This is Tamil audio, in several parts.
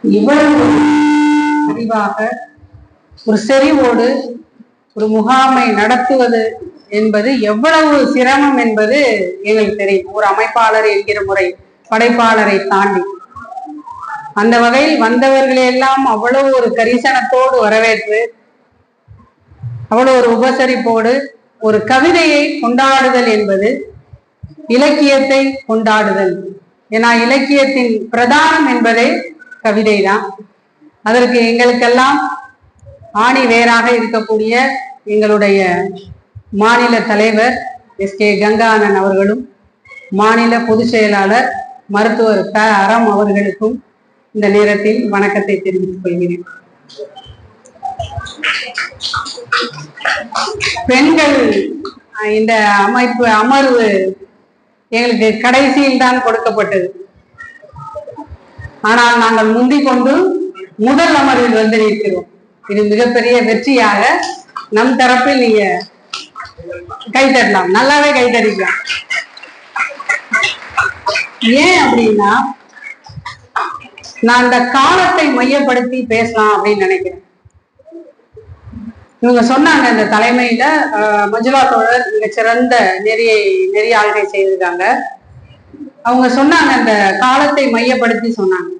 இவ்வளவு அறிவாக ஒரு செறிவோடு ஒரு முகாமை நடத்துவது என்பது எவ்வளவு சிரமம் என்பது எங்களுக்கு தெரியும். ஒரு அமைப்பாளர் என்கிற முறை, படைப்பாளரை தாண்டி அந்த வகையில் வந்தவர்களையெல்லாம் அவ்வளவு ஒரு கரிசனத்தோடு வரவேற்று, அவ்வளவு ஒரு உபசரிப்போடு ஒரு கவிதையை கொண்டாடுதல் என்பது இலக்கியத்தை கொண்டாடுதல். ஏன்னா இலக்கியத்தின் பிரதானம் என்பதே கவிதை தான். அதற்கு எங்களுக்கெல்லாம் ஆணி வேறாக இருக்கக்கூடிய எங்களுடைய மாநில தலைவர் எஸ்.கே. கங்கானன் அவர்களும், மாநில பொதுச் செயலாளர் மருத்துவர் க. அறம் அவர்களுக்கும் இந்த நேரத்தில் வணக்கத்தை தெரிவித்துக் கொள்கிறேன். பெண்கள் இந்த அமர்வு எங்களுக்கு கடைசியில் தான் கொடுக்கப்பட்டது. ஆனால் நாங்கள் முந்திக் கொண்டு முதல் அமர்வில் வந்து நிற்கிறோம். இது மிகப்பெரிய வெற்றியாக நம் தரப்பில் நீங்க கைத்தட்டலாம், நல்லாவே கைத்தடிக்கலாம். ஏன் அப்படின்னா, நான் இந்த காலத்தை மையப்படுத்தி பேசலாம் அப்படின்னு நினைக்கிறேன். இவங்க சொன்னாங்க, இந்த தலைமையில மஞ்சுளா தோழர் மிக சிறந்த நெறியாளுகை செய்திருக்காங்க. அவங்க சொன்னாங்க, இந்த காலத்தை மையப்படுத்தி சொன்னாங்க.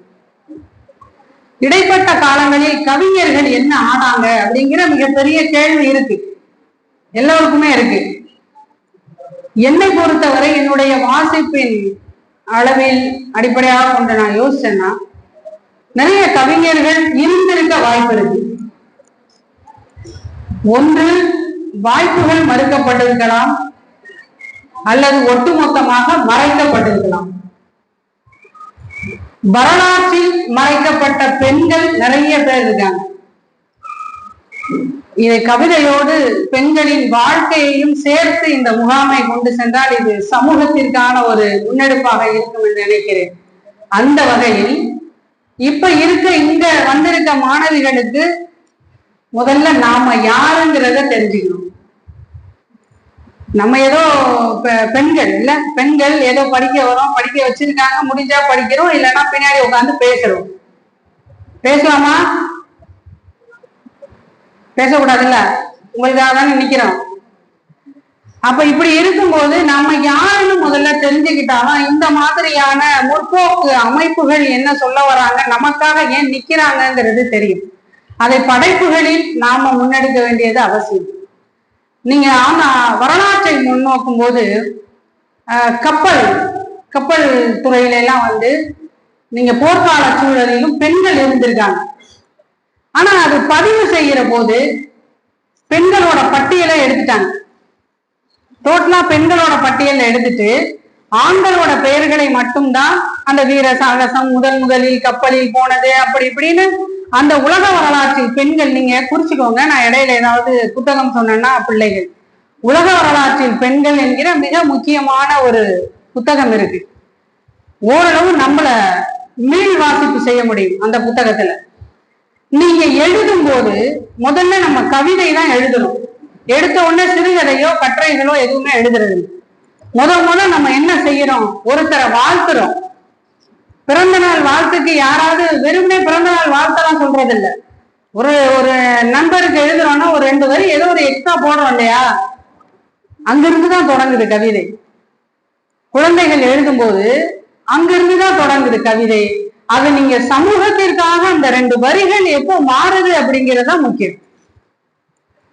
இடைப்பட்ட காலங்களில் கவிஞர்கள் என்ன ஆனாங்க அப்படிங்கிற மிகப்பெரிய கேள்வி இருக்கு, எல்லோருக்குமே இருக்கு. என்னை பொறுத்தவரை என்னுடைய வாசிப்பின் அளவில் அடிப்படையாக கொண்டு நான் யோசிச்சேன்னா, நிறைய கவிஞர்கள் இருந்திருக்க வாய்ப்பு இருக்கு. ஒன்று, வாய்ப்புகள் மறுக்கப்பட்டிருக்கலாம், அல்லது ஒட்டுமொத்தமாக மறைக்கப்பட்டிருக்கலாம். வரலாற்றில் மறைக்கப்பட்ட பெண்கள் நிறைய பேர் இருக்காங்க. இதை கவிதையோடு பெண்களின் வாழ்க்கையையும் சேர்த்து இந்த முகாமை கொண்டு சென்றால் இது சமூகத்திற்கான ஒரு முன்னெடுப்பாக இருக்கும் என்று நினைக்கிறேன். அந்த வகையில் இப்ப இங்க வந்திருக்க மாணவிகளுக்கு முதல்ல நாம யாருங்கிறத தெரிஞ்சுக்கணும். நம்ம ஏதோ பெண்கள் இல்ல, பெண்கள் ஏதோ படிக்க வரோம், படிக்க வச்சிருக்காங்க, முடிஞ்சா படிக்கிறோம், இல்லைன்னா பின்னாடி உட்காந்து பேசுறோம். பேசலாமா? பேசக்கூடாதுல்ல, உங்களுக்காக தானே நிக்கிறோம். அப்ப இப்படி இருக்கும்போது நம்ம யாருன்னு முதல்ல தெரிஞ்சுக்கிட்டாலும் இந்த மாதிரியான முற்போக்கு அமைப்புகள் என்ன சொல்ல வராங்க, நமக்காக ஏன் நிக்கிறாங்கிறது தெரியும். அதை படைப்புகளில் நாம முன்னெடுக்க வேண்டியது அவசியம். நீங்க வரலாற்றை முன்னோக்கும் போது கப்பல் துறையில எல்லாம் வந்து நீங்க போர்க்கால சூழலிலும் பெண்கள் இருந்திருக்காங்க. ஆனா அது பதிவு செய்கிற போது பெண்களோட பட்டியலை எடுத்துட்டாங்க. டோட்டலா பெண்களோட பட்டியலை எடுத்துட்டு ஆண்களோட பெயர்களை மட்டும்தான், அந்த வீர சாகசம், முதலில் கப்பலில் போனது, அப்படி இப்படின்னு அந்த உலக வரலாற்றில் பெண்கள், நீங்க குறிச்சுக்கோங்க, நான் இடையில ஏதாவது புத்தகம் சொன்னேன்னா பிள்ளைகள், உலக வரலாற்றில் பெண்கள் என்கிற மிக முக்கியமான ஒரு புத்தகம் இருக்கு. ஓரளவு நம்மள மீள் வாசிப்பு செய்ய முடியும் அந்த புத்தகத்துல. நீங்க எழுதும் போது முதல்ல நம்ம கவிதை தான் எழுதணும். எடுத்த உடனே சிறுகதையோ கட்டுரைகளோ எதுவுமே எழுதுறது இல்லை. முதல் நம்ம என்ன செய்யறோம், ஒருத்தரை வாழ்த்துறோம். பிறந்த நாள் வாழ்த்துக்கு யாராவது வெறுமனே பிறந்த நாள் வாழ்த்தெல்லாம் சொல்றது இல்லை. ஒரு நண்பருக்கு எழுதுறோம்னா ஒரு 2 வரி ஏதோ ஒரு எக்ஸ்ட்ரா போடுறோம் இல்லையா, அங்கிருந்துதான் தொடங்குது கவிதை. குழந்தைகள் எழுதும்போது அங்கிருந்துதான் தொடங்குது கவிதை. அது நீங்க சமூகத்திற்காக அந்த 2 வரிகள் எப்போ மாறுது அப்படிங்கிறதா முக்கியம்.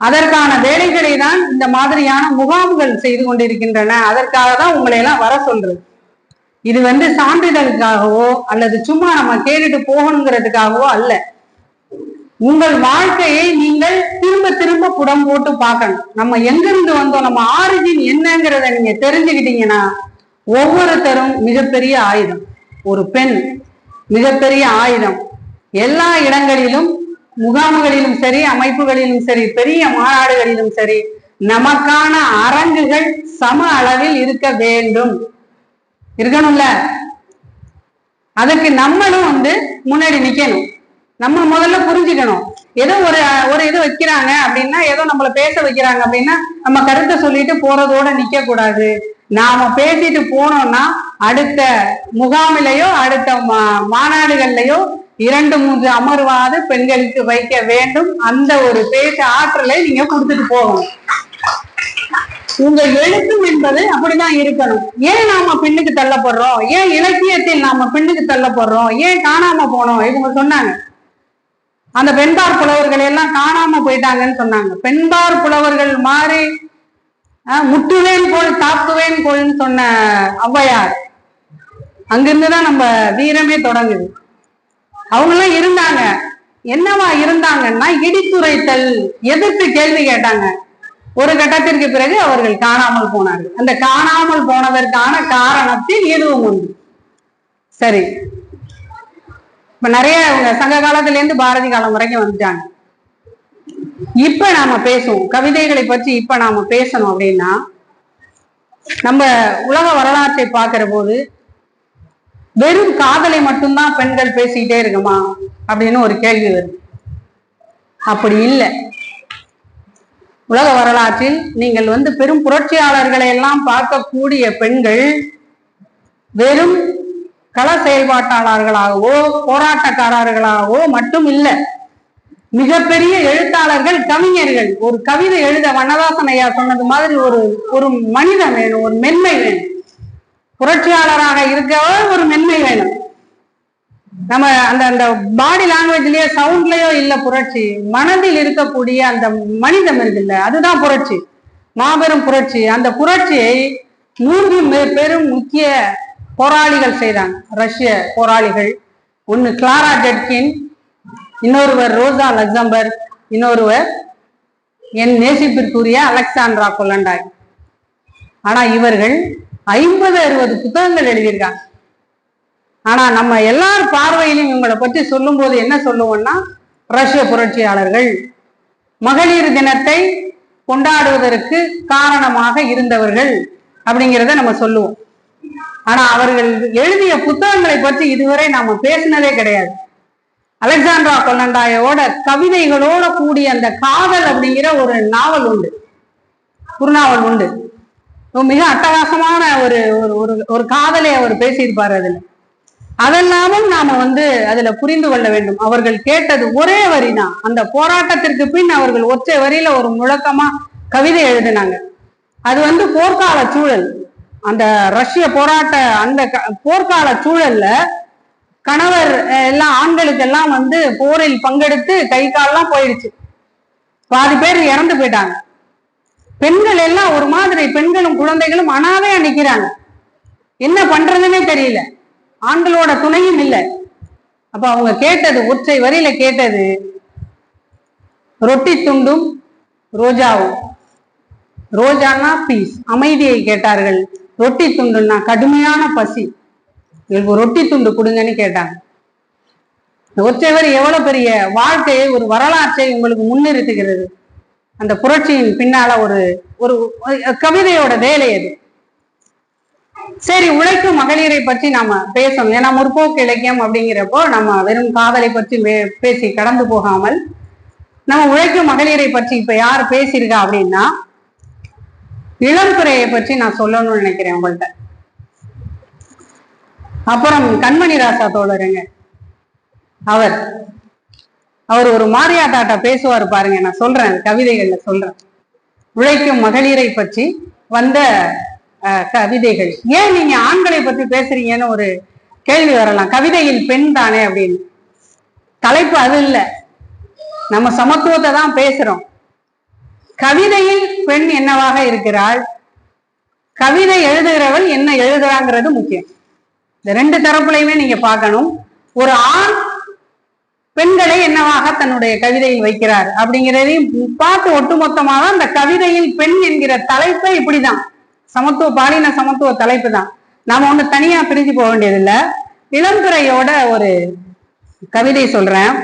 அதற்கான வேலைகளை தான் இந்த மாதிரியான முகாம்கள் செய்து கொண்டிருக்கின்றன. அதற்காக தான் உங்களை எல்லாம் வர சொல்றது. இது வந்து சான்றிதழுக்காகவோ அல்லது சும்மா நம்ம கேட்டுட்டு போகணுங்கிறதுக்காகவோ அல்ல. உங்கள் வாழ்க்கையை நீங்கள் திரும்ப திரும்ப புடம் போட்டு பார்க்கணும். நம்ம எங்கிருந்து வந்தோம், நம்ம ஆரிஜின் என்னங்கிறத நீங்க தெரிஞ்சுக்கிட்டீங்கன்னா ஒவ்வொருத்தரும் மிகப்பெரிய ஆயுதம். ஒரு பெண் மிகப்பெரிய ஆயுதம். எல்லா இடங்களிலும், முகாம்களிலும் சரி, அமைப்புகளிலும் சரி, பெரிய மாநாடுகளிலும் சரி, நமக்கான அரங்குகள் சம அளவில் இருக்க வேண்டும். இருக்கணும்ல, அதுக்கு நம்மளும் வந்து முன்னாடி நிக்கணும். நம்ம முதல்ல புரிஞ்சுக்கணும். ஏதோ ஒரு இது வைக்கிறாங்க அப்படின்னா, ஏதோ நம்மள பேச வைக்கிறாங்க அப்படின்னா நம்ம கருத்தை சொல்லிட்டு போறதோட நிக்க கூடாது. நாம பேசிட்டு போனோம்னா அடுத்த முகாமிலையோ அடுத்த மாநாடுகள்லையோ 2, 3 அமர்வாது பெண்களுக்கு வைக்க வேண்டும். அந்த ஒரு பேச்சு ஆற்றலை நீங்க கொடுத்துட்டு போகணும். உங்க எழுத்தும் என்பது அப்படிதான் இருக்கணும். ஏன் நாம பின்னுக்கு தள்ளப்படுறோம், ஏன் இலக்கியத்தில் நாம பின்னுக்கு தள்ளப்படுறோம், ஏன் காணாம போனோம்? இவங்க சொன்னாங்க அந்த பெண்பார் புலவர்கள் எல்லாம் காணாம போயிட்டாங்கன்னு சொன்னாங்க. பெண்பார் புலவர்கள் மாறி முட்டுவேன் கோள் தாக்குவேன் கோள்னு சொன்ன ஔவையார், அங்கிருந்துதான் நம்ம வீரமே தொடங்குது. அவங்கெல்லாம் இருந்தாங்க. என்னவா இருந்தாங்கன்னா இடித்துரைத்தல், எதிர்த்து கேள்வி கேட்டாங்க. ஒரு கட்டத்திற்கு பிறகு அவர்கள் காணாமல் போனார்கள். அந்த காணாமல் போனதற்கான காரணத்தில் இதுவும் உண்டு. சரி, இப்ப நிறைய சங்க காலத்துல இருந்து பாரதி காலம் வரைக்கும் வந்துட்டாங்க. இப்ப நாம பேசுவோம் கவிதைகளை பற்றி. இப்ப நாம பேசணும் அப்படின்னா, நம்ம உலக வரலாற்றை பார்க்கிற போது வெறும் காதலை மட்டும்தான் பெண்கள் பேசிக்கிட்டே இருக்குமா அப்படின்னு ஒரு கேள்வி வருது. அப்படி இல்லை. உலக வரலாற்றில் நீங்கள் பெரும் புரட்சியாளர்களை எல்லாம் பார்க்கக்கூடிய பெண்கள் வெறும் கள செயல்பாட்டாளர்களாகவோ போராட்டக்காரர்களாகவோ மட்டும் இல்லை. மிகப்பெரிய எழுத்தாளர்கள், கவிஞர்கள். ஒரு கவிதை எழுத வண்ணதாசன் ஐயா சொன்னது மாதிரி ஒரு மனிதன் வேணும், ஒரு மென்மை வேணும். புரட்சியாளராக இருக்கவோ ஒரு மென்மை வேணும். நம்ம அந்த பாடி லாங்குவேஜ்லயோ சவுண்ட்லயோ இல்ல புரட்சி, மனதில் இருக்கக்கூடிய அந்த மனிதம் இருக்குல்ல, அதுதான் புரட்சி, மாபெரும் புரட்சி. அந்த புரட்சியை 3 பெரும் முக்கிய போராளிகள் செய்தாங்க, ரஷ்ய போராளிகள். ஒன்னு கிளாரா ஜெட்கின், இன்னொருவர் ரோசா லக்சம்பர்க், இன்னொருவர் என் நேசிப்பிற்குரிய அலெக்சாண்ட்ரா கொலண்டாய். ஆனா இவர்கள் 50-60 புத்தகங்கள் எழுதியிருக்காங்க. ஆனா நம்ம எல்லார் பார்வையிலும் இவங்களை பற்றி சொல்லும் போது என்ன சொல்லுவோம்னா, ரஷ்ய புரட்சியாளர்கள் மகளிர் தினத்தை கொண்டாடுவதற்கு காரணமாக இருந்தவர்கள் அப்படிங்கிறத நம்ம சொல்லுவோம். ஆனா அவர்கள் எழுதிய புத்தகங்களை பற்றி இதுவரை நாம பேசினதே கிடையாது. அலெக்சாண்ட்ரா கொலண்டாயோட கவிதைகளோட கூடிய அந்த காதல் அப்படிங்கிற ஒரு நாவல் உண்டு, குறுநாவல் உண்டு. மிக அட்டகாசமான ஒரு காதலை அவர் பேசியிருப்பாரு. அதெல்லாமும் நாம அதுல புரிந்து கொள்ள வேண்டும். அவர்கள் கேட்டது ஒரே வரிதான். அந்த போராட்டத்திற்கு பின் அவர்கள் ஒற்றை வரியில ஒரு முழக்கமா கவிதை எழுதினாங்க. அது போர்க்கால சூழல். அந்த ரஷ்ய போராட்ட அந்த போர்க்கால சூழல்ல கணவர் எல்லாம், ஆண்களுக்கெல்லாம் போரில் பங்கெடுத்து கை காலெல்லாம் போயிடுச்சு, பாதி பேர் இறந்து போயிட்டாங்க. பெண்கள் எல்லாம் ஒரு மாதிரி, பெண்களும் குழந்தைகளும் அனாதையா நிக்கிறாங்க. என்ன பண்றதுன்னே தெரியல, ஆண்களோட துணையும் இல்லை. அப்ப அவங்க கேட்டது, ஒற்றை வரியில கேட்டது, ரொட்டி துண்டும் ரோஜாவும். ரோஜானா பீஸ், அமைதியை கேட்டார்கள். ரொட்டி துண்டுன்னா கடுமையான பசி, எங்களுக்கு ரொட்டி துண்டு கொடுங்கன்னு கேட்டாங்க. ஒற்றை வரி எவ்வளவு பெரிய வாழ்க்கையை, ஒரு வரலாற்றை உங்களுக்கு முன்னிறுத்துகிறது. அந்த புரட்சியின் பின்னால ஒரு கவிதையோட வேலை அது. சரி, உழைக்கும் மகளிரை பற்றி நாம பேசணும். ஏன்னா முற்போக்கு இலக்கியம் அப்படிங்கிறப்போ நம்ம வெறும் காதலை பற்றி பேசி கடந்து போகாமல் நம்ம உழைக்கும் மகளிரை பற்றி இப்ப யார் பேசியிருக்கா அப்படின்னா, இளம்புரையை பற்றி நான் சொல்லணும்னு நினைக்கிறேன் உங்கள்கிட்ட. அப்புறம் கண்மணி ராசா தோழருங்க, அவர் ஒரு மாரியாத்தாட்ட பேசுவார் பாருங்க. நான் சொல்றேன், கவிதைகள்ல சொல்றேன். உழைக்கும் மகளிரை பற்றி வந்த கவிதைகள். ஏன் நீங்க ஆண்களை பற்றி பேசுறீங்கன்னு ஒரு கேள்வி வரலாம். கவிதையில் பெண் தானே அப்படின்னு. தலைப்பு அது இல்லை, நம்ம சமத்துவத்தை தான் பேசுறோம். கவிதையில் பெண் என்னவாக இருக்கிறாள், கவிதை எழுதுகிறவள் என்ன எழுதுறாங்கிறது முக்கியம். இந்த 2 தரப்புலையுமே நீங்க பார்க்கணும். ஒரு ஆண் பெண்களை என்னவாக தன்னுடைய கவிதையில் வைக்கிறார் அப்படிங்கிறதையும் பார்த்து ஒட்டுமொத்தமாக அந்த கவிதையில் பெண் என்கிற தலைப்பை இப்படிதான், சமத்துவ பாலின சமத்துவ தலைப்பு தான். நாம ஒண்ணு தனியா பிரிஞ்சு போக வேண்டியதில்லை. இளம்புரையோட ஒரு கவிதை சொல்றேன்.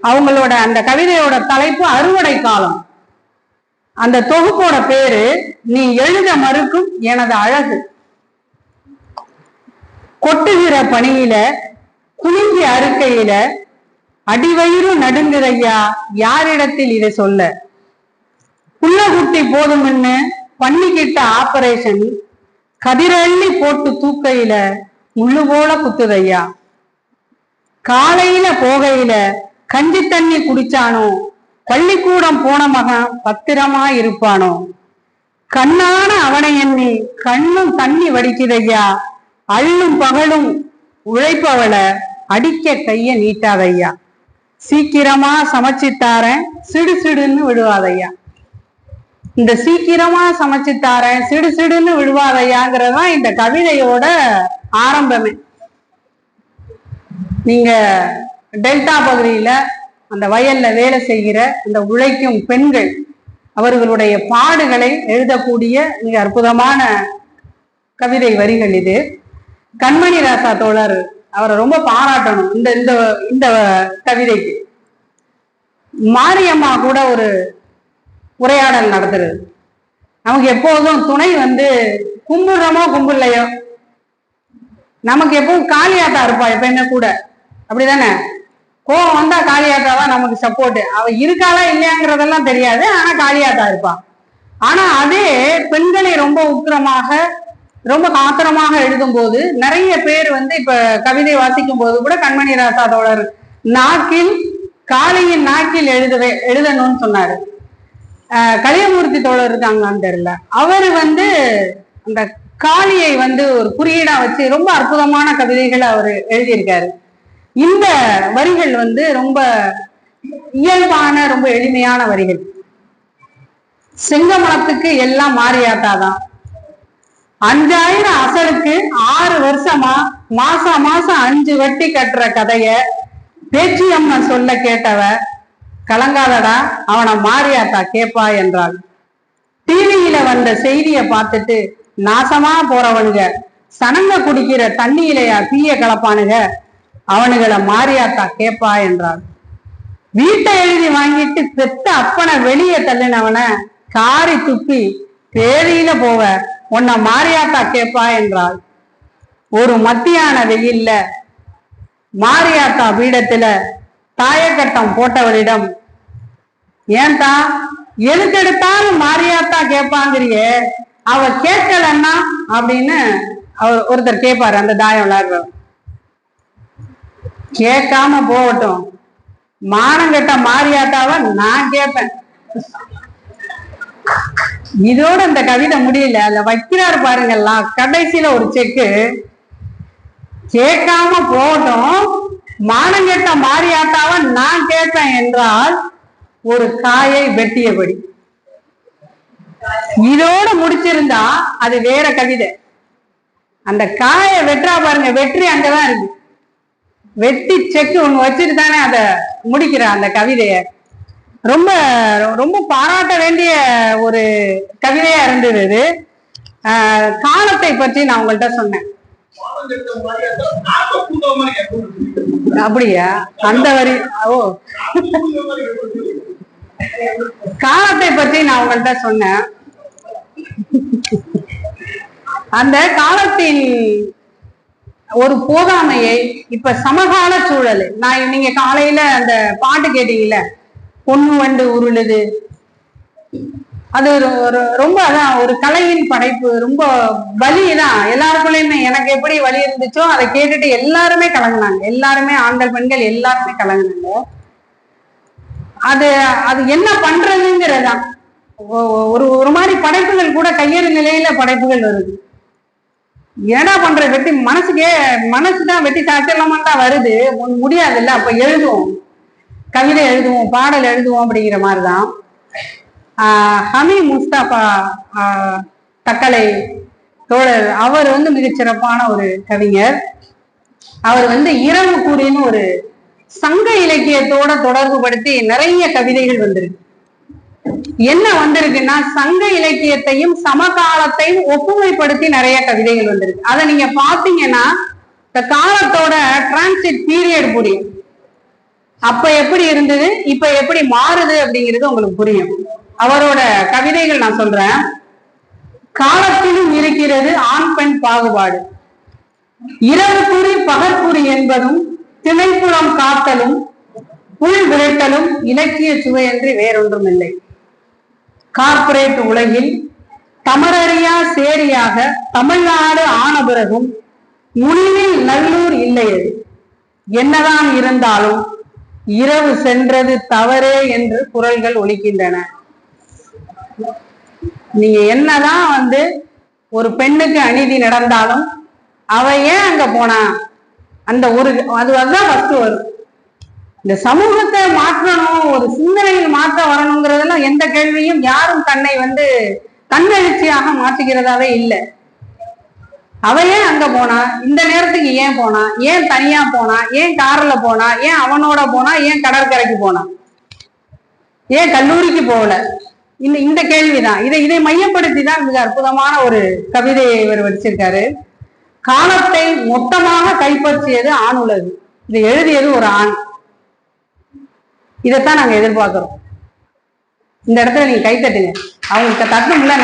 அவங்களோட அந்த கவிதையோட தலைப்பு அறுவடை காலம். அந்த தொகுப்போட பேரு நீ எழுத மறுக்கும் எனது அழகு. கொட்டுகிற பணியில, குனிஞ்சி அறுக்கையில அடிவயிறு நடுங்குதையா, யாரிடத்தில் இதை சொல்ல. புள்ள குட்டி போதும்னு பண்ணிக்கிட்ட ஆபரேஷன், கதிரள்ளி போட்டு தூக்கையில முள்ளு போல குத்துதையா. காலையில போகையில கஞ்சி தண்ணி குடிச்சானோ, பள்ளிக்கூடம் போன மகன் பத்திரமா இருப்பானோ, கண்ணான அவனை எண்ணி கண்ணும் தண்ணி வடிக்குதையா, அள்ளும் பகலும் உழைப்பவளை அடிக்க கைய நீட்டாதையா, சீக்கிரமா சமைச்சுத்தாரன் சிடு சிடுன்னு விடுவாதையா. இந்த சீக்கிரமா சமைச்சுத்தாரன் சிடு சிடுன்னு விடுவாதையாங்கிறதுதான் இந்த கவிதையோட ஆரம்பமே. நீங்க டெல்டா பகுதியில அந்த வயல்ல வேலை செய்கிற அந்த உழைக்கும் பெண்கள் அவர்களுடைய பாடுகளை எழுதக்கூடிய மிக அற்புதமான கவிதை வரிகள் இது. கண்மணி ராசா தோழர் அவரை ரொம்ப பாராட்டணும் இந்த இந்த இந்த கவிதைக்கு. மாரியம்மா கூட ஒரு உரையாடல் நடத்துறது. நமக்கு எப்போதும் துணை கும்பிடுறோமோ கும்பிடலையோ, நமக்கு எப்பவும் காளியாத்தா இருப்பா எப்பயுமே கூட, அப்படிதானே? கோவம் வந்தா காளியாத்தா தான் நமக்கு சப்போர்ட். அவ இருக்காளா இல்லையாங்கிறதெல்லாம் தெரியாது, ஆனா காளியாத்தா இருப்பா. ஆனா அதே பெண்களை ரொம்ப உக்கிரமாக ரொம்ப ஆத்திரமாக எழுதும் போது நிறைய பேர் இப்ப கவிதை வாசிக்கும் போது கூட கண்மணி ராசா தோழர் நாக்கில் காளியின் நாக்கில் எழுதணும்னு சொன்னாரு. கலியமூர்த்தி தோழர் இருக்காங்கன்னு தெரியல, அவரு அந்த காளியை ஒரு குறியீடா வச்சு ரொம்ப அற்புதமான கவிதைகளை அவர் எழுதியிருக்காரு. இந்த வரிகள் ரொம்ப இயல்பான ரொம்ப எளிமையான வரிகள். செங்கமலத்துக்கு எல்லாம் மாரியாத்தாதான், 5000 அசலுக்கு 6 வருஷமா மாசம் மாசம் 5 வட்டி கட்டுற கதைய பேச்சியம்மா சொல்ல கேட்டவ, கலங்காதடா அவனை மாரியாத்தா கேப்பா என்றாள். டிவியில வந்த செய்திய பார்த்துட்டு நாசமா போறவனுங்க சனங்க குடிக்கிற தண்ணியிலையா தீய கலப்பானுங்க, அவனுகளை மாரியாத்தா கேப்பா என்றாள். வீட்டை எழுதி வாங்கிட்டு பெத்த அப்பனை வெளியே தள்ளினவன காரி துப்பி பேதியில போவ உன்னை மாரியாத்தா கேப்பா என்றாள். ஒரு மத்தியான வெயில்ல மாரியாத்தா பீடத்துல தாயக்கட்டம் போட்டவரிடம், ஏன்டா எதுக்கெடுத்தாலும் மாரியாத்தா கேட்பாங்கிறியே, அவ கேட்கலன்னா அப்படின்னு அவர் ஒருத்தர் கேட்பாரு. அந்த தாயம் விளையாடுறவர், கேட்காம போகட்டும், மானங்கட்ட மாரியாத்தாவ நான் கேட்பேன். இதோட அந்த கவிதை முடியல, அதுல வைக்கிறாரு பாருங்கல்லாம் கடைசியில ஒரு செக்கு, கேட்காம போகட்டும் மானங்கெட்ட மாரியாத்தாவ நான் கேட்பேன் என்றால் ஒரு காயை வெட்டியபடி. இதோட முடிச்சிருந்தா அது வேற கவிதை. அந்த காயை வெட்டுறா பாருங்க, வெற்றி அங்கதான் இருக்கு. வெட்டி செக்கு ஒண்ணு வச்சுட்டு தானே அத முடிக்கிற அந்த கவிதைய. ரொம்ப ரொம்ப பாராட்ட வேண்டிய ஒரு கவிதையா இருந்தது இது. காலத்தை பற்றி நான் உங்கள்கிட்ட சொன்னேன். அப்படியா? அந்த வரி காலத்தை பற்றி நான் உங்கள்கிட்ட சொன்னேன். அந்த காலத்தின் ஒரு போகாமையை இப்ப சமகால சூழல், நீங்க காலையில அந்த பாட்டு கேட்டீங்கல்ல, பொண்ணு வண்டு உருளுது, அது ரொம்ப அதான் ஒரு கலையின் படைப்பு. ரொம்ப வலிதான் எல்லாருக்குள்ளயுமே. எனக்கு எப்படி வலி இருந்துச்சோ அதை கேட்டுட்டு எல்லாருமே கலங்கினாங்க. எல்லாருமே ஆண்கள் பெண்கள் எல்லாருமே கலங்கினாங்க. அது அது என்ன பண்றதுங்கிறதான். ஒரு மாதிரி படைப்புகள் கூட கையெழு நிலையில படைப்புகள் வருது. ஏடா பண்ற வெட்டி மனசுதான் வெட்டி சாச்சலாமான் தான் வருது, முடியாது இல்ல. அப்ப எழுதுவோம், கவிதை எழுதுவோம், பாடல் எழுதுவோம் அப்படிங்கிற மாதிரிதான். ஹமி முஸ்தபா தக்கலை தோழர் அவர் மிகச்சிறப்பான ஒரு கவிஞர். அவர் இரவு கூறின்னு ஒரு சங்க இலக்கியத்தோட தொடர்பு படுத்தி நிறைய கவிதைகள் வந்திருக்கு. என்ன வந்திருக்குன்னா, சங்க இலக்கியத்தையும் சமகாலத்தையும் ஒப்புமைப்படுத்தி நிறைய கவிதைகள் வந்திருக்கு. அதை நீங்க பாத்தீங்கன்னா இந்த காலத்தோட டிரான்சிட் பீரியட் புரியும். அப்ப எப்படி இருந்தது, இப்ப எப்படி மாறுது அப்படிங்கிறது உங்களுக்கு புரியும். அவரோட கவிதைகள் நான் சொல்றேன். காலத்திலும் இருக்கிறது ஆண் பெண் பாகுபாடு, இரவு குறி பகற்குறி என்பதும் திணைப்புலம் காத்தலும் புல் விரட்டலும் இலக்கிய சுவையன்றி வேறொன்றும் இல்லை. கார்ப்பரேட் உலகில் தமரறியா சேரியாக தமிழ்நாடு ஆன பிறகும் முனிவில் நல்லூர் இல்லையது. என்னதான் இருந்தாலும் இரவு சென்றது தவறே என்று குரல்கள் ஒலிக்கின்றன. நீங்க என்னதான் ஒரு பெண்ணுக்கு அநீதி நடந்தாலும் அவ ஏன் அங்க போனா அந்த ஒரு அதுதான் ஃபர்ஸ்ட் வரும். இந்த சமூகத்தை மாற்றணும், ஒரு சிந்தனையில் மாற்றம் வரணுங்கிறதெல்லாம் எந்த கேள்வியும் யாரும் தன்னை தன்னெழுச்சியாக மாற்றுகிறதாவே இல்லை. அவ ஏன் அங்க போனா, இந்த நேரத்துக்கு ஏன் போனா, ஏன் தனியா போனா, ஏன் கார்ல போனா, ஏன் அவனோட போனா, ஏன் கடற்கரைக்கு போனா, ஏன் கல்லூரிக்கு போகல, இந்த கேள்விதான். இதை மையப்படுத்தி தான் மிக அற்புதமான ஒரு கவிதையை இவர் வச்சிருக்காரு. காலத்தை மொத்தமாக கைப்பற்றியது ஆண் உலகு. இதை எழுதியது ஒரு ஆண். இதைத்தான் நாங்க எதிர்பார்க்கிறோம். இந்த இடத்துல நீங்க கை தட்டுங்க, அவங்களுக்கு தட்டணும்ல.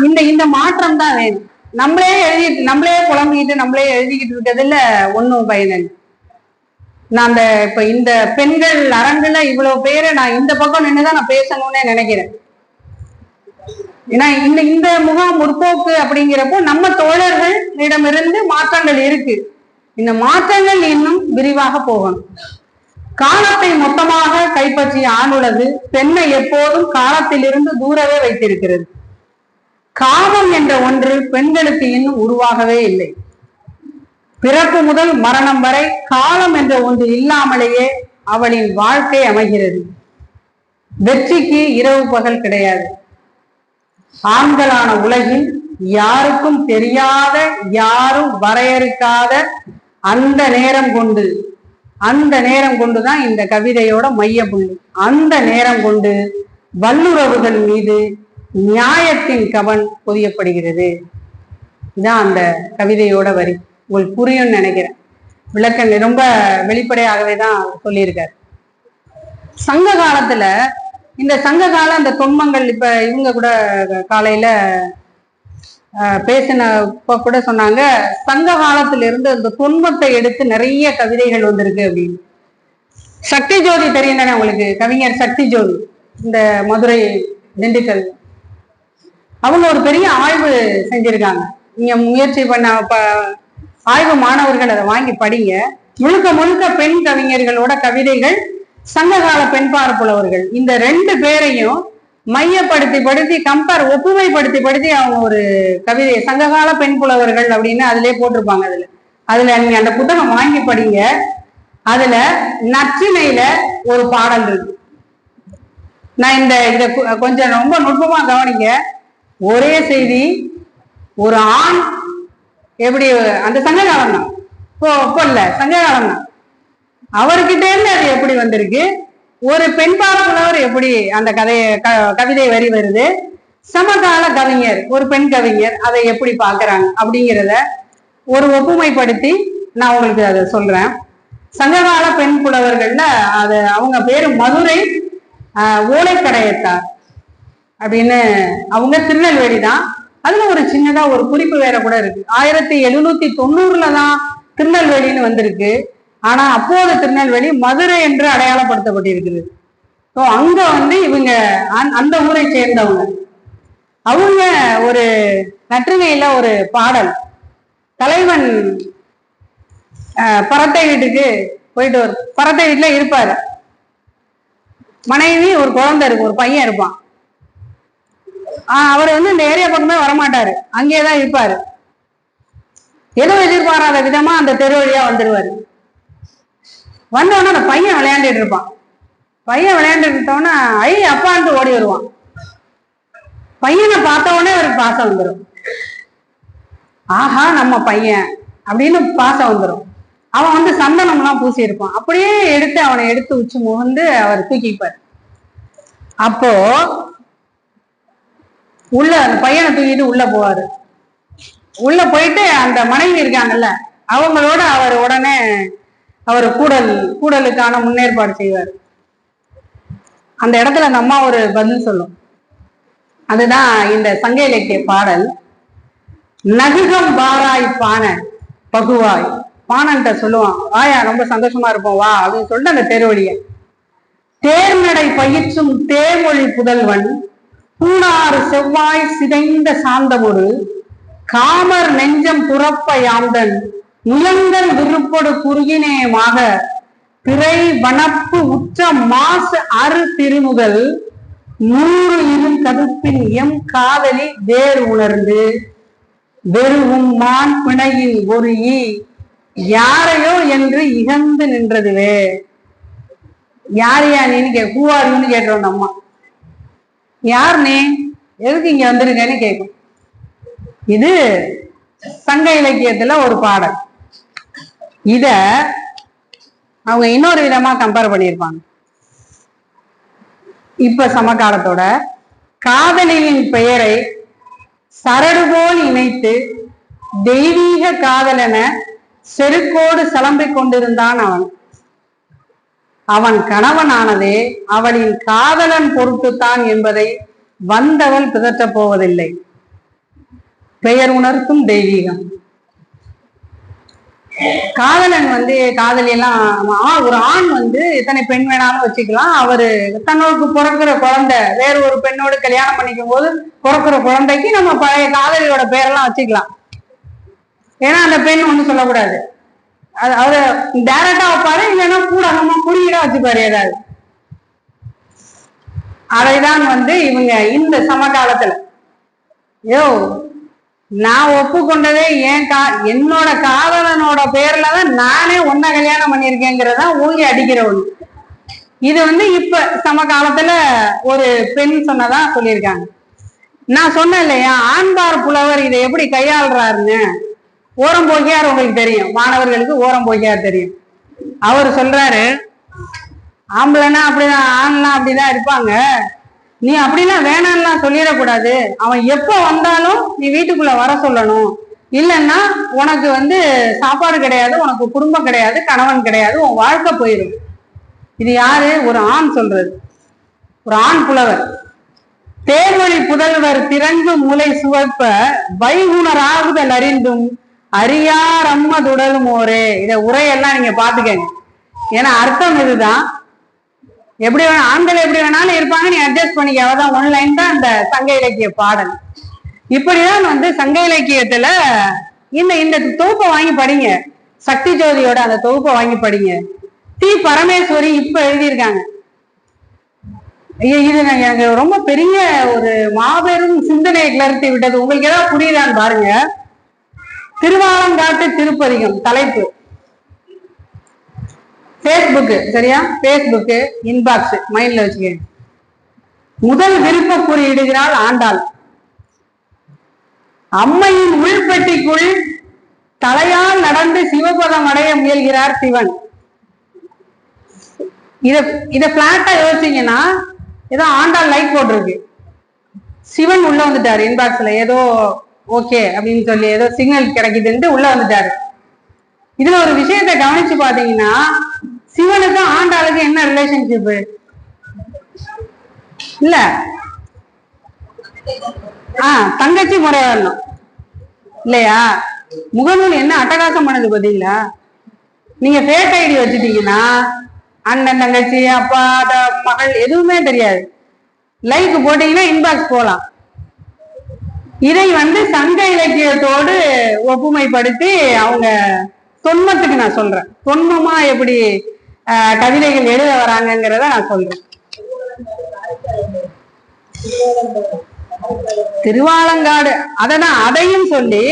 நம்ம இந்த மாற்றம் தான் வேணும். நம்மளே புலம்பிக்கிட்டு நம்மளே எழுதிக்கிட்டு இருக்கிறதுல ஒன்னும் பயன். நான் இப்ப இந்த பெண்கள் அரங்குல இவ்வளவு பேரை நான் இந்த பக்கம் நின்றுதான் நான் பேசணும்னே நினைக்கிறேன். ஏன்னா இந்த முகாம் முற்போக்கு அப்படிங்கிறப்போ நம்ம தோழர்களிடமிருந்து மாற்றங்கள் இருக்கு. இந்த மாற்றங்கள் இன்னும் விரிவாக போகணும். காலத்தை மொத்தமாக கைப்பற்றிய ஆணுலகு பெண்ணை எப்போதும் காலத்திலிருந்து தூரவே வைத்திருக்கிறது. காமம் என்ற ஒன்று பெண்களுக்கு இன்னும் உருவாகவே இல்லை. பிறப்பு முதல் மரணம் வரை காலம் என்ற ஒன்று இல்லாமலேயே அவளின் வாழ்க்கை அமைகிறது. வெற்றிக்கு இரவு பகல் கிடையாது. ஆண்களான உலகில் யாருக்கும் தெரியாத, யாரும் வரையறுக்காத அந்த நேரம் கொண்டுதான் இந்த கவிதையோட மைய புள்ளி. அந்த நேரம் கொண்டு வல்லுறவுகள் மீது நியாயத்தின் கவன் பொதியப்படுகிறது. இதான் அந்த கவிதையோட வரி. உங்களுக்கு புரியும்னு நினைக்கிறேன். விளக்கங்கள் ரொம்ப வெளிப்படையாகவே தான் சொல்லியிருக்காரு. சங்க காலத்துல இந்த சங்க கால அந்த தொன்மங்கள், இப்ப இவங்க கூட காலையில பேசினப்ப கூட சொன்னாங்க, சங்க காலத்துல இருந்து அந்த தொன்மத்தை எடுத்து நிறைய கவிதைகள் வந்திருக்கு அப்படின்னு. சக்தி ஜோதி தெரியும் தானே உங்களுக்கு? கவிஞர் சக்தி ஜோதி, இந்த மதுரை திண்டுக்கல், அவங்க ஒரு பெரிய ஆய்வு செஞ்சிருக்காங்க. நீங்க முயற்சி பண்ண ஆய்வு மாணவர்கள் அதை வாங்கி படிங்க. முழுக்க முழுக்க பெண் கவிஞர்களோட கவிதைகள், சங்ககால பெண் பார்ப்புலவர்கள், இந்த ரெண்டு பேரையும் மையப்படுத்தி ஒப்புமைப்படுத்தி அவங்க ஒரு கவிதை சங்ககால பெண் புலவர்கள் அப்படின்னு அதிலே போட்டிருப்பாங்க. அதுல நீங்க அந்த புத்தகம் வாங்கி படிங்க. அதுல நற்றிணையில ஒரு பாடல் இருக்கு. நான் இத கொஞ்சம் ரொம்ப நுட்பமா கவனிங்க. ஒரே செய்தி, ஒரு ஆண் எப்படி, அந்த சங்ககாலம் தான், இப்போ இல்ல சங்ககாலம் தான், அவர்கிட்ட இருந்து அது எப்படி வந்திருக்கு, ஒரு பெண் பார்ப்புலவர் எப்படி அந்த கவிதை வரி வருது, சமகால கவிஞர் ஒரு பெண் கவிஞர் அதை எப்படி பாக்குறாங்க அப்படிங்கிறத ஒரு ஒப்புமைப்படுத்தி நான் உங்களுக்கு அதை சொல்றேன். சங்ககால பெண் புலவர்கள்ல அவங்க பேரு மதுரை ஓலைக்கடையத்தார் அப்படின்னு. அவங்க திருநெல்வேலி தான். அதுல ஒரு சின்னதா ஒரு குறிப்பு வேற கூட இருக்கு. 1790 தான் திருநெல்வேலின்னு வந்திருக்கு. ஆனா அப்போது திருநெல்வேலி மதுரை என்று அடையாளப்படுத்தப்பட்டிருக்கிறது. ஸோ அங்க இவங்க அந்த ஊரை சேர்ந்தவங்க. அவங்க ஒரு நற்றிணையில ஒரு பாடல், தலைவன் பரத்தை வீட்டுக்கு போயிட்டு பரத்தை வீட்டுல இருப்பாரு, மனைவி ஒரு குழந்தை இருக்கு, ஒரு பையன் இருப்பான். அவர் இந்த ஏரியா பக்கமே வரமாட்டாரு, அங்கேயேதான் இருப்பாரு. ஏதோ எதிர்பாராத விதமா அந்த தெரு வழியா வந்துருவாரு. வந்தோடனே அந்த பையன் விளையாண்டுட்டு இருப்பான். பையன் விளையாண்டுட்டு இருந்தோன்னா அப்பான்ட்டு ஓடி வருவான். பையனை பார்த்த உடனே அவருக்கு பாசம் வந்துடும். ஆஹா நம்ம பையன் அப்படின்னு பாசம் வந்துடும். அவன் சந்தனம் எல்லாம் பூசி இருப்பான். அப்படியே அவனை எடுத்து உச்சி முகந்து அவர் தூக்கிப்பார். அப்போ அந்த பையனை தூக்கிட்டு உள்ள போவாரு. உள்ள போயிட்டு அந்த மனைவி இருக்காங்கல்ல அவங்களோட அவர் உடனே அவர் கூடலுக்கான முன்னேற்பாடு செய்வார். அந்த இடத்துல அந்த அம்மா ஒரு பதில் சொல்லும். அதுதான் இந்த சங்க இலக்கிய பாடல். நகுகம் வாராய் பான பகுவாய். பானன்ட்ட சொல்லுவான், வாயா ரொம்ப சந்தோஷமா இருப்போம் வா அப்படின்னு சொல்லிட்டு அந்த தெருவழிய தேர்நடை பயிற்றும் தேர்மொழி புதல்வன் பூணாறு செவ்வாய் சிதைந்த சாந்தமொரு காமர் நெஞ்சம் புறப்ப யாந்தன் முயங்கள் விருப்பொடு குறுகினேமாக பிறை வனப்பு உச்ச மாசு அறு திருமுதல் 100 இரும் கதுப்பின் எம் காதலி வேறு உணர்ந்து வெறுவும் மான் பிணையின் ஒரு யாரையோ என்று இகந்து நின்றதுவே. யாரையா நீன்னு ஹூஆர்னு கேட்டோம். அம்மா யார் நீ, எதுக்கு இங்க வந்திருக்கேன்னு கேட்கும். இது சங்க இலக்கியத்துல ஒரு பாடல். இத அவங்க இன்னொரு விதமா கம்பேர் பண்ணியிருப்பாங்க. இப்ப சமகாலத்தோட காதலியின் பெயரை சரடு போல் இணைத்து தெய்வீக காதலென செருக்கோடு சலம்பிக் கொண்டிருந்தான் அவன். அவன் கணவனானதே அவளின் காதலன் பொருட்டுத்தான் என்பதை வந்தவள் பிதற்றப் போவதில்லை. பெயர் உணர்த்தும் தெய்வீகம். காதலன் காதலி எல்லாம் ஒரு ஆண் எத்தனை பெண் வேணாலும் வச்சுக்கலாம். அவரு தன்னோருக்கு பிறக்கிற குழந்தை வேற ஒரு பெண்ணோடு கல்யாணம் பண்ணிக்கும் போது பிறக்கிற குழந்தைக்கு நம்ம பழைய காதலியோட பேரெல்லாம் வச்சுக்கலாம். ஏன்னா அந்த பெண் ஒண்ணு சொல்லக்கூடாது. அவரு டைரக்டா வைப்பாரு, இல்லைன்னா கூட நம்ம குறியீடா வச்சுப்பாரு ஏதாவது. அதைதான் இவங்க இந்த சமகாலத்துல நான் ஒப்புக்கொண்டதே என்னோட காதலனோட பேர்லதான் நானே ஒன்ன கல்யாணம் பண்ணிருக்கேங்கிறதா ஊங்கி அடிக்கிற ஒண்ணு. இது இப்ப சமகாலத்துல ஒரு பெண் சொன்னதா சொல்லியிருக்காங்க. நான் சொன்னேன் இல்லையா, ஆண்பார் புலவர் இதை எப்படி கையாளுறாருன்னு. ஓரம் போகியார் உங்களுக்கு தெரியும், மாணவர்களுக்கு ஓரம் போகியார் தெரியும். அவர் சொல்றாரு, ஆம்பளைன்னா அப்படிதான், ஆண்லாம் அப்படிதான் இருப்பாங்க, நீ அப்படிலாம் வேணாம்லாம் சொல்லிடக்கூடாது. அவன் எப்ப வந்தாலும் நீ வீட்டுக்குள்ள வர சொல்லணும். இல்லைன்னா உனக்கு சாப்பாடு கிடையாது, உனக்கு குடும்பம் கிடையாது, கணவன் கிடையாது, உன் வாழ்க்கை போயிடும். இது யாரு? ஒரு ஆண் சொல்றது, ஒரு ஆண் புலவர். தேர்வழி புதல்வர் திறங்கு மூளை சுவப்ப வைகுணராகுதல் அறிந்தும் அறியார் அம்மதுடலும் ஓரே. இத உரையெல்லாம் நீங்க பாத்துக்கங்க. ஏன்னா அர்த்தம் இதுதான். எப்படி வேணா ஆண்கள் எப்படி வேணாலும் இருப்பாங்க, நீ அட்ஜஸ்ட் பண்ணிக்க. அவதான் ஒன்லைன் தான் இந்த சங்க இலக்கிய பாடல். இப்படிதான் சங்க இலக்கியத்துல இந்த தொகுப்பை வாங்கி படிங்க. சக்தி ஜோதியோட அந்த தொகுப்பை வாங்கி படிங்க. தி பரமேஸ்வரி இப்ப எழுதியிருக்காங்க. இது எனக்கு ரொம்ப பெரிய ஒரு மாபெரும் சிந்தனையை கிளர்த்தி விட்டது. உங்களுக்கு ஏதாவது புரியுதான்னு பாருங்க. திருவாலங்காட்டு திருப்பதிகம் தலைப்பு. பேஸ்புக், சரியா? பேஸ்புக் இன்பாக்ஸ் மைண்ட்ல வச்சுக்க. முதல் விருப்ப குறியிடுகிறாள் ஆண்டாள். அம்மையின் உள்பெட்டிக்குள் தலையால் நடந்து சிவபதம் அடைய முயல்கிறார் சிவன். இத பிளாட்டா யோசிச்சீங்கன்னா ஏதோ ஆண்டாள் லைக் போட்டிருக்கு, சிவன் உள்ள வந்துட்டாரு இன்பாக்ஸ்ல, ஏதோ ஓகே அப்படின்னு சொல்லி ஏதோ சிக்னல் கிடைக்குதுன்ட்டு உள்ள வந்துட்டாரு. இதுல ஒரு விஷயத்த கவனிச்சு பாத்தீங்கன்னா, சிவனுக்கும் ஆண்டாளுக்கு என்ன ரிலேஷன்ஷிப்? இல்ல தங்கச்சி முறை வரணும் இல்லையா? முகநூல் என்ன அட்டகாசம் பண்ணுது பாத்தீங்களா? நீங்க ஃபேக் ஐடி வச்சுட்டீங்கன்னா அண்ணன் தங்கச்சி அப்பா மகள் எதுவுமே தெரியாது. லைக் போட்டீங்கன்னா இன்பாக்ஸ் போலாம். இதை சங்க இலக்கியத்தோடு ஒப்புமைப்படுத்தி அவங்க தொன்மத்துக்கு நான் சொல்றேன். தொன்மமா எப்படி கவிதைகள் எழுத வராங்கிறத நான் சொல்றேன். திருவாலங்காடு அதையும் சொல்லி,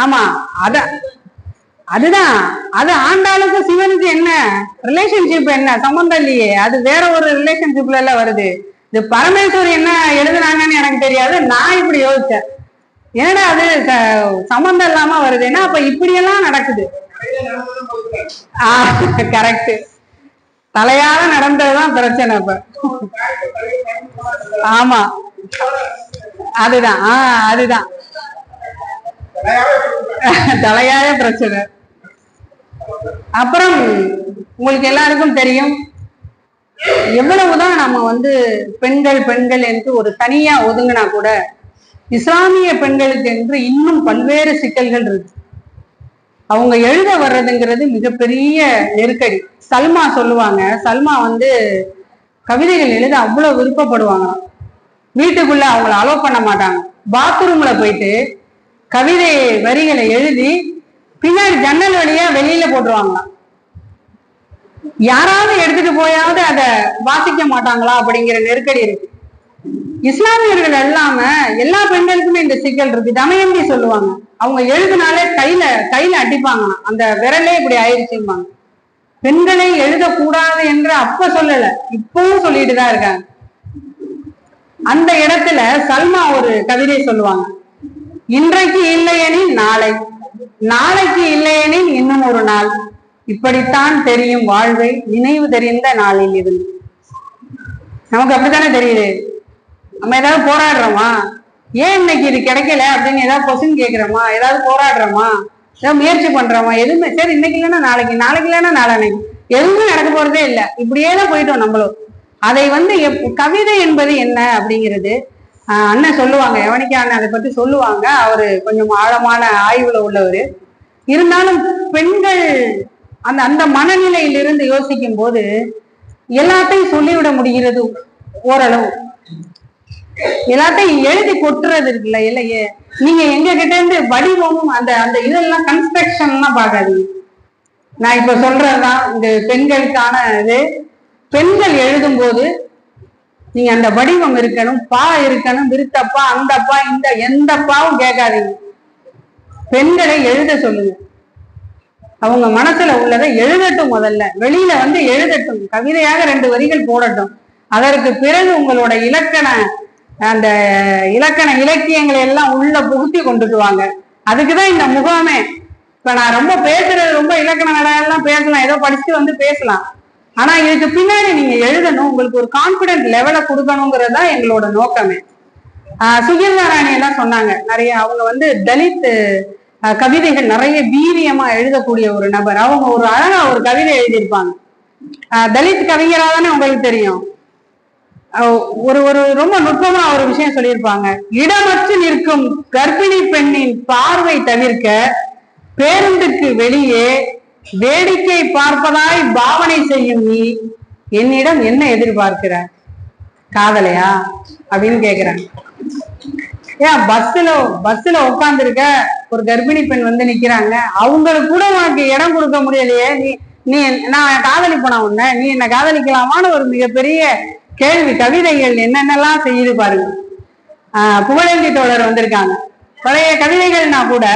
ஆமா அதுதான் அது ஆண்டாளுக்கு சிவனுக்கு என்ன ரிலேஷன்ஷிப், என்ன சம்பந்தம் இல்லையே. அது வேற ஒரு ரிலேஷன்ஷிப்ல எல்லாம் வருது. இது பரமேஸ்வரி என்ன எழுதுனாங்கன்னு எனக்கு தெரியாது. நான் இப்படி யோசிச்சேன், ஏன்னா அது சம்பந்தம் இல்லாம வருதுன்னா அப்ப இப்படியெல்லாம் நடக்குது. கரெக்ட், தலையால நடந்ததுதான் பிரச்சனை. இப்ப ஆமா அதுதான் அதுதான் தலையாய பிரச்சனை. அப்புறம் உங்களுக்கு எல்லாருக்கும் தெரியும், எவ்வளவுதான் நம்ம பெண்கள் பெண்கள் என்று ஒரு தனியா ஒதுங்கினா கூட இஸ்லாமிய பெண்களுக்கு என்று இன்னும் பல்வேறு சிக்கல்கள் இருக்கு. அவங்க எழுத வர்றதுங்கிறது மிகப்பெரிய நெருக்கடி. சல்மா சொல்லுவாங்க, சல்மா கவிதைகள் எழுத அவ்வளவு விருப்பப்படுவாங்க. வீட்டுக்குள்ள அவங்கள அலோவ் பண்ண மாட்டாங்க. பாத்ரூம்ல போயிட்டு கவிதை வரிகளை எழுதி பின்னாடி ஜன்னல் வழியா வெளியில போட்டுருவாங்களாம். யாராவது எடுத்துட்டு போயாவது அதை வாசிக்க மாட்டாங்களா அப்படிங்கிற நெருக்கடி இருக்கு. இஸ்லாமியர்கள் இல்லாம எல்லா பெண்களுக்குமே இந்த சிக்கல் இருக்கு. தமயந்தி சொல்லுவாங்க, அவங்க எழுதினாலே கையில அடிப்பாங்களாம், அந்த விரலே இப்படி ஆயிடுச்சுப்பாங்க. பெண்களை எழுதக்கூடாது என்று அப்ப சொல்லல, இப்பவும் சொல்லிட்டுதான் இருக்காங்க. அந்த இடத்துல சல்மா ஒரு கவிதை சொல்லுவாங்க, இன்றைக்கு இல்லையெனில் நாளை, நாளைக்கு இல்லையெனில் இன்னும் ஒரு நாள், இப்படித்தான் தெரியும் வாழ்வை நினைவு தெரிந்த நாளில் இருந்து. நமக்கு அப்படித்தானே தெரியுது. நம்ம ஏதாவது போராடுறோமா, ஏன் இன்னைக்கு இது கிடைக்கல அப்படின்னு ஏதாவது கொஸ்டின் கேட்கிறோமா, ஏதாவது போராடுறோமா, ஏதாவது முயற்சி பண்றோமா? எதுவுமே சரி, இன்னைக்கு இல்லைன்னா நாளைக்கு, நாளைக்கு இல்லைன்னா நாளைக்கு, எதுவுமே நடக்க போறதே இல்லை. இப்படியேதான் போயிட்டோம் நம்மளும். அதை கவிதை என்பது என்ன அப்படிங்கிறது அண்ணன் சொல்லுவாங்க, யவனிகா அண்ணன் அதை பத்தி சொல்லுவாங்க. அவரு கொஞ்சம் ஆழமான ஆய்வுல உள்ளவர். இருந்தாலும் பெண்கள் அந்த அந்த மனநிலையிலிருந்து யோசிக்கும் போது எல்லாத்தையும் சொல்லிவிட முடிகிறது. ஓரளவு எல்லாத்தையும் எழுதி கொட்டுறது இருக்குல்ல. இல்லையே, நீங்க எங்க கிட்ட இருந்து வடிவமும் அந்த அந்த இதெல்லாம் கன்ஸ்ட்ரக்ஷன் எல்லாம் பார்க்காதீங்க. நான் இப்ப சொல்றதுதான் இந்த பெண்களுக்கான இது. பெண்கள் எழுதும் போது நீங்க அந்த வடிவம் இருக்கணும், பா இருக்கணும், விருத்தப்பா, அந்தப்பா, இந்த எந்த பாவும் கேட்காதீங்க. பெண்களை எழுத சொல்லுங்க. அவங்க மனசுல உள்ளதை எழுதட்டும். முதல்ல வெளியில எழுதட்டும், கவிதையாக 2 வரிகள் போடட்டும். அதற்கு பிறகு உங்களோட அந்த இலக்கண இலக்கியங்களை எல்லாம் உள்ள புகுத்தி கொண்டுட்டு வாங்க. அதுக்குதான் இந்த முகாமே. இப்ப நான் ரொம்ப பேசுறது, ரொம்ப இலக்கண எல்லாம் பேசலாம், ஏதோ படிச்சுட்டு பேசலாம். ஆனா இதுக்கு பின்னாடி நீங்க எழுதணும், உங்களுக்கு ஒரு கான்பிடன்ட் லெவலை கொடுக்கணுங்கிறது தான் எங்களோட நோக்கமே. சுகிர்தாராணி எல்லாம் சொன்னாங்க நிறைய. அவங்க தலித் கவிதைகள் நிறைய வீரியமா எழுதக்கூடிய ஒரு நபர். அவங்க ஒரு அழகா ஒரு கவிதை எழுதியிருப்பாங்க. தலித் கவிஞரா தானே உங்களுக்கு தெரியும். ஒரு ரொம்ப நுட்பமா ஒரு விஷயம் சொல்லியிருப்பாங்க. இடமற்று நிற்கும் கர்ப்பிணி பெண்ணின் பார்வை தவிர்க்க பேருந்துக்கு வெளியே வேடிக்கை பார்ப்பதாய் பாவனை செய்யும் நீ என்னிடம் என்ன எதிர்பார்க்கிற? காதலையா அப்படின்னு கேக்குறாங்க. ஏன் பஸ்ல உட்கார்ந்துருக்க ஒரு கர்ப்பிணி பெண் நிக்கிறாங்க, அவங்களுக்கு கூட உனக்கு இடம் கொடுக்க முடியலையே, நீ நான் காதலிப்பனா உன்ன, நீ என்ன காதலிக்கலாமான்னு ஒரு மிகப்பெரிய கேள்வி. கவிதைகள் என்னென்னலாம் செய்யுது பாருங்க. புகழேந்தி தோழர் வந்திருக்காங்க. பழைய கவிதைகள்னா கூட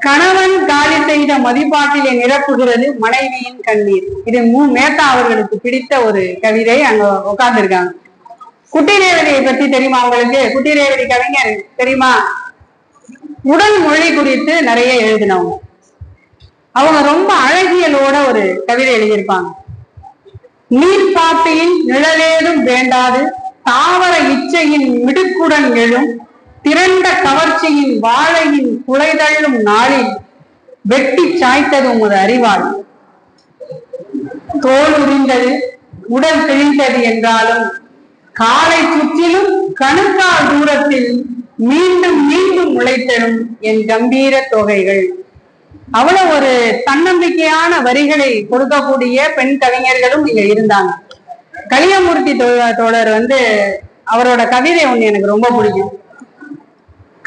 கணவன் காலி செய்த மதிப்பாட்டிலே நிரப்புகிறது மனைவியின் கண்ணீர். இது மேத்தா அவர்களுக்கு பிடித்த ஒரு கவிதை. அங்க உட்கார்ந்து இருக்காங்க. குட்டி ரேவதியை பத்தி தெரியுமா உங்களுக்கு? குட்டி ரேவதி கவிஞர் தெரியுமா? உடல் மொழி குறித்து நிறைய எழுதினவங்க. அவங்க ரொம்ப அழகியலோட ஒரு கவிதை எழுதியிருப்பாங்க. நீர்ப்பாப்பியின் நிழலேதும் வேண்டாது தாவர இச்சையின் மிடுக்குடன் எழும் திரண்ட கவர்ச்சியின் வாழையின் குலைதள்ளும் நாளில் வெட்டி சாய்த்தது உமது அறிவாள். தோல் உரிந்தது, உடல் கிழிந்தது என்றாலும் காலை சுற்றிலும் கணுக்கால் தூரத்தில் மீண்டும் மீண்டும் முளைத்தெழும் என் கம்பீர தொகைகள். அவ்வளவு ஒரு தன்னம்பிக்கையான வரிகளை கொடுக்கக்கூடிய பெண் கவிஞர்களும் இங்க இருந்தாங்க. கலியமூர்த்தி தோழர் அவரோட கவிதை ஒண்ணு எனக்கு ரொம்ப பிடிக்கும்.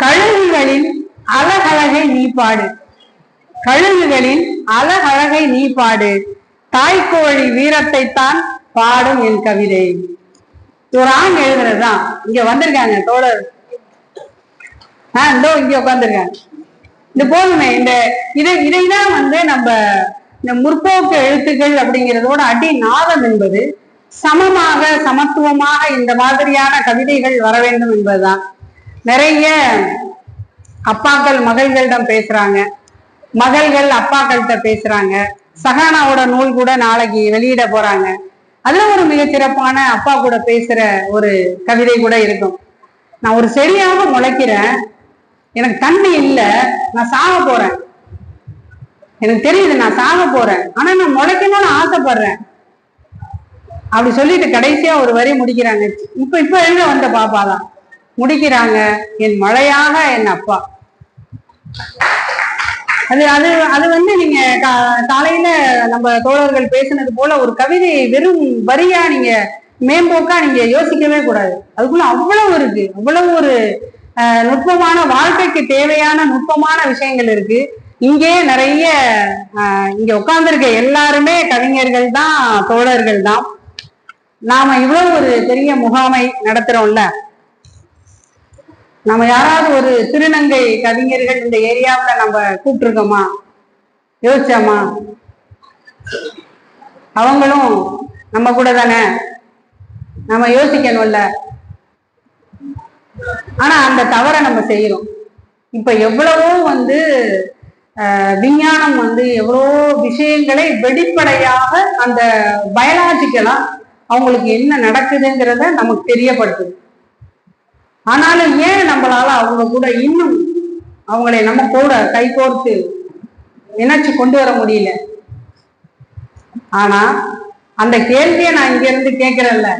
கழுகுகளின் அழகழகை நீ பாடு, கழுகுகளின் அழகழகை நீ பாடு, தாய்க்கோழி வீரத்தை தான் பாடும் என் கவிதை. ஒரு ஆண் எழுதுறதுதான். இங்க வந்திருக்காங்க தோழர், இங்க உட்கார்ந்துருக்காங்க. இந்த போதுமே, இதைதான் நம்ம இந்த முற்போக்கு எழுத்துக்கள் அப்படிங்கிறதோட அடி நாதம் என்பது சமமாக சமத்துவமாக இந்த மாதிரியான கவிதைகள் வர வேண்டும் என்பதுதான். நிறைய அப்பாக்கள் மகள்களிடம் பேசுறாங்க, மகள்கள் அப்பாக்கள்கிட்ட பேசுறாங்க. சஹானாவோட நூல் கூட நாளைக்கு வெளியிட போறாங்க. அதுல ஒரு மிகச்சிறப்பான அப்பா கூட பேசுற ஒரு கவிதை கூட இருக்கும். நான் ஒரு செடியாக முளைக்கிறேன், எனக்கு தண்ணி இல்லை, நான் சாக போறேன், எனக்கு தெரியுது நான் சாக போறேன், ஆனா நான் முளைக்கணும்னு ஆசைப்படுறேன் அப்படி சொல்லிட்டு கடைசியா ஒரு வரி முடிக்கிறாங்க. இப்ப எழுத வந்த பாப்பாதான் முடிக்கிறாங்க, என் மழையாக என் அப்பா. அது அது அது நீங்க காலையில நம்ம தோழர்கள் பேசினது போல ஒரு கவிதையை வெறும் வரியா நீங்க மேம்போக்கா நீங்க யோசிக்கவே கூடாது. அதுக்குள்ள அவ்வளவு இருக்கு, அவ்வளவு ஒரு நுட்பமான வாழ்க்கைக்கு தேவையான நுட்பமான விஷயங்கள் இருக்கு. இங்கே நிறைய இங்க உட்கார்ந்துருக்க எல்லாருமே கவிஞர்கள் தான், தோழர்கள் தான். நாம இவ்வளவு ஒரு பெரிய முகாமை நடத்துறோம்ல, நம்ம யாராவது ஒரு திருநங்கை கவிஞர்கள் இந்த ஏரியாவில் நம்ம கூப்பிட்டுருக்கோமா? யோசிச்சாமா? அவங்களும் நம்ம கூட தானே, நம்ம யோசிக்கணும்ல. ஆனா அந்த தவறை நம்ம செய்யறோம். இப்ப எவ்வளவோ விஞ்ஞானம் எவ்வளவோ விஷயங்களை வெளிப்படையாக அந்த பயாலஜிக்கலா அவங்களுக்கு என்ன நடக்குதுங்கிறத நமக்கு தெரியப்படுத்துது. ஆனாலும் ஏன் நம்மளால அவங்க கூட இன்னும் அவங்களை நம்ம கூட கைகோர்த்து இணைச்சு கொண்டு வர முடியல? ஆனா அந்த கேள்வியை நான் இங்க இருந்து கேட்கிறேன்ல,